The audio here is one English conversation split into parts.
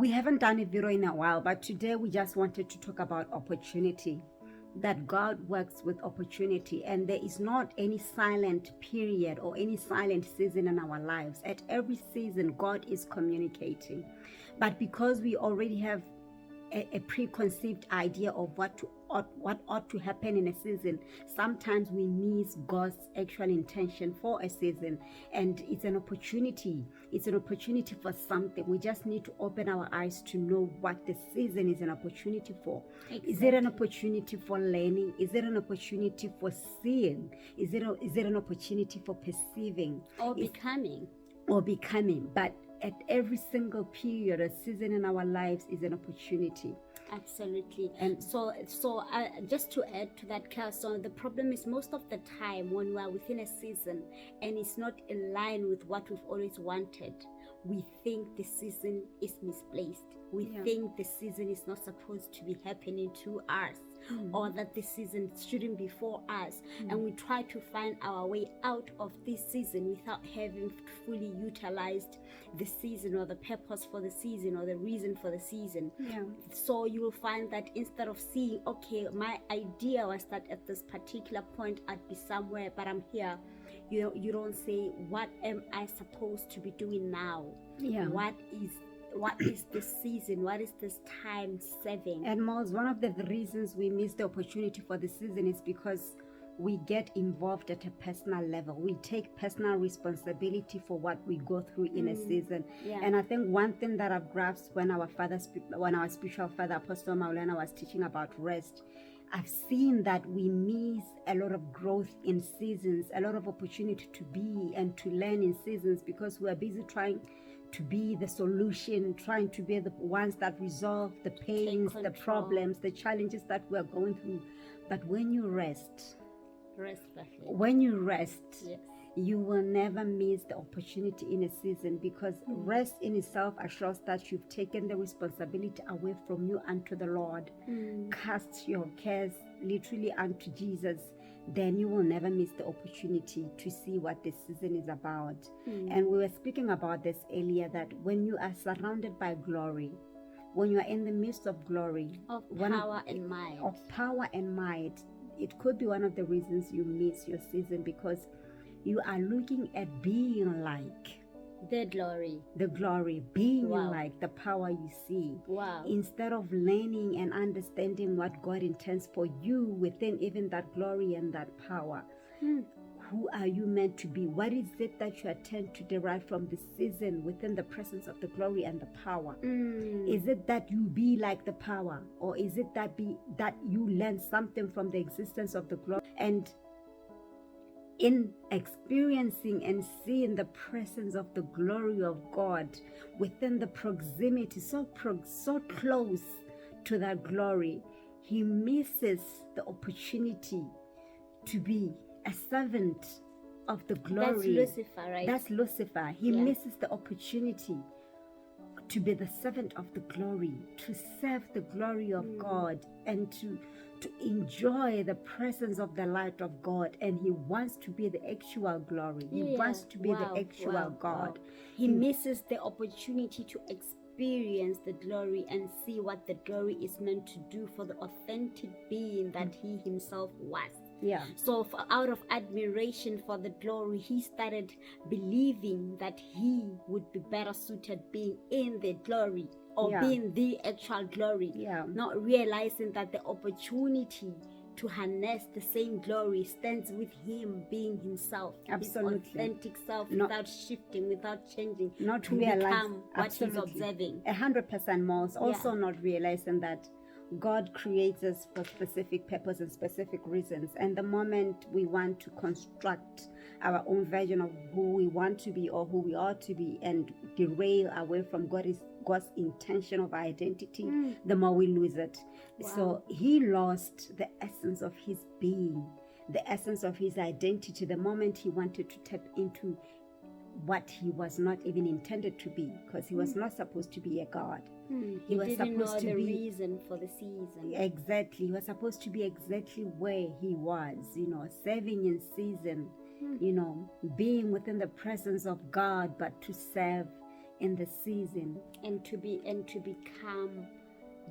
We haven't done a video in a while, but today we just wanted to talk about opportunity. That God works with opportunity, and there is not any silent period or any silent season in our lives. At every season, God is communicating. But because we already have a preconceived idea of what ought to happen in a season, sometimes we miss God's actual intention for a season, and it's an opportunity for something. We just need to open our eyes to know what the season is an opportunity for. Exactly. Is it an opportunity for learning? Is it an opportunity for seeing? Is it an opportunity for perceiving or becoming? But at every single period, a season in our lives is an opportunity. Absolutely. And so just to add to that, so the problem is most of the time when we are within a season and it's not in line with what we've always wanted, we think the season is misplaced. We think the season is not supposed to be happening to us, or that the season shouldn't be for us. And we try to find our way out of this season without having fully utilized the season or the purpose for the season or the reason for the season. So you will find that instead of seeing, okay, my idea was that at this particular point I'd be somewhere, but I'm here, you don't say, what am I supposed to be doing now? What is this season? What is this time serving? And Moz, one of the reasons we miss the opportunity for the season is because we get involved at a personal level. We take personal responsibility for what we go through in a season. And I think one thing that I've grasped when our spiritual father, Apostle Maulana, was teaching about rest, I've seen that we miss a lot of growth in seasons, a lot of opportunity to be and to learn in seasons, because we are busy trying to be the solution, trying to be the ones that resolve the pains, the problems, the challenges that we're going through. But when you rest, you will never miss the opportunity in a season, because rest in itself assures that you've taken the responsibility away from you unto the Lord. Cast your cares literally unto Jesus. Then you will never miss the opportunity to see what the season is about. And we were speaking about this earlier, that when you are surrounded by glory, when you are in the midst of glory, of power and might, it could be one of the reasons you miss your season, because you are looking at being like the glory, being like the power you see, instead of learning and understanding what God intends for you within even that glory and that power. Who are you meant to be? What is it that you attempt to derive from the season within the presence of the glory and the power? Is it that you be like the power, or is it that you learn something from the existence of the glory? And in experiencing and seeing the presence of the glory of God within the proximity, so close to that glory, he misses the opportunity to be a servant of the glory. That's Lucifer, right? That's Lucifer. He misses the opportunity to be the servant of the glory, to serve the glory of God, and to enjoy the presence of the light of God. And he wants to be the actual glory. He wants to be the actual God. He misses the opportunity to experience the glory and see what the glory is meant to do for the authentic being that he himself was. So out of admiration for the glory, he started believing that he would be better suited being in the glory, or being the actual glory, not realizing that the opportunity to harness the same glory stands with him being himself, his authentic self, without shifting, without changing, not to become what he's observing. 100% more. Also not realizing that God creates us for specific purpose and specific reasons. And the moment we want to construct our own version of who we want to be or who we ought to be and derail away from God's intention of our identity, the more we lose it. So he lost the essence of his being, the essence of his identity, the moment he wanted to tap into what he was not even intended to be, because he was not supposed to be a God. He was didn't supposed know to the be reason for the season. Exactly. He was supposed to be exactly where he was, serving in season, being within the presence of God, but to serve in the season, and to become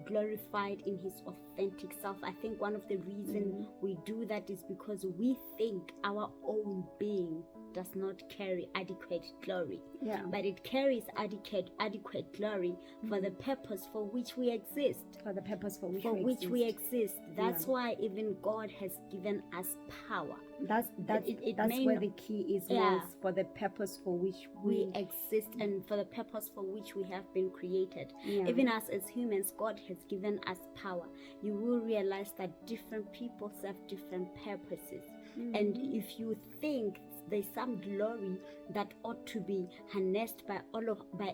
glorified in his authentic self. I think one of the reasons we do that is because we think our own being does not carry adequate glory, but it carries adequate glory for the purpose for which we exist. For the purpose for which we exist. That's why even God has given us power. That's where the key is. For the purpose for which we exist, and for the purpose for which we have been created. Even us as humans, God has given us power. You will realize that different people serve different purposes. And if you think there's some glory that ought to be harnessed by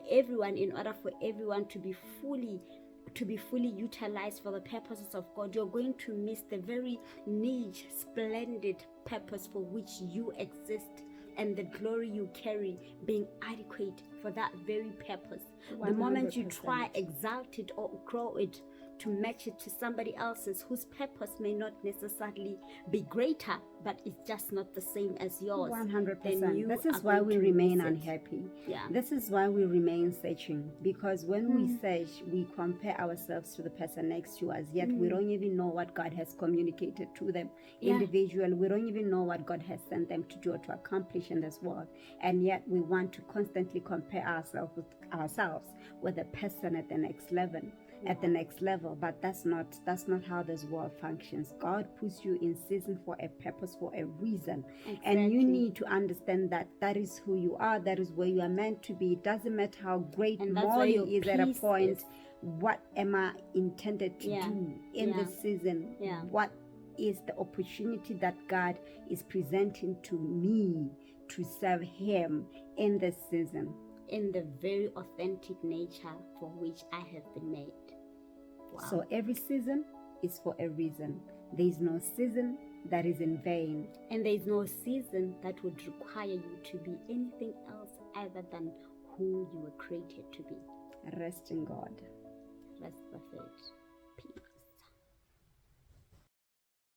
everyone in order for everyone to be fully utilized for the purposes of God, you're going to miss the very niche, splendid purpose for which you exist, and the glory you carry being adequate for that very purpose. 100%. The moment you try exalt it or grow it to match it to somebody else's whose purpose may not necessarily be greater, but it's just not the same as yours. 100%. This is why we remain unhappy. This is why we remain searching, because when we search, we compare ourselves to the person next to us, yet we don't even know what God has communicated to them individually. We don't even know what God has sent them to do or to accomplish in this world, and yet we want to constantly compare ourselves with the person at the next level. But that's not how this world functions. God puts you in season for a purpose, for a reason. And you need to understand that is who you are. That is where you are meant to be. It doesn't matter how great Molly is at a point. What am I intended to do in this season? What is the opportunity that God is presenting to me to serve him in this season? In the very authentic nature for which I have been made. Wow. So every season is for a reason. There is no season that is in vain. And there is no season that would require you to be anything else other than who you were created to be. Rest in God. Rest with it.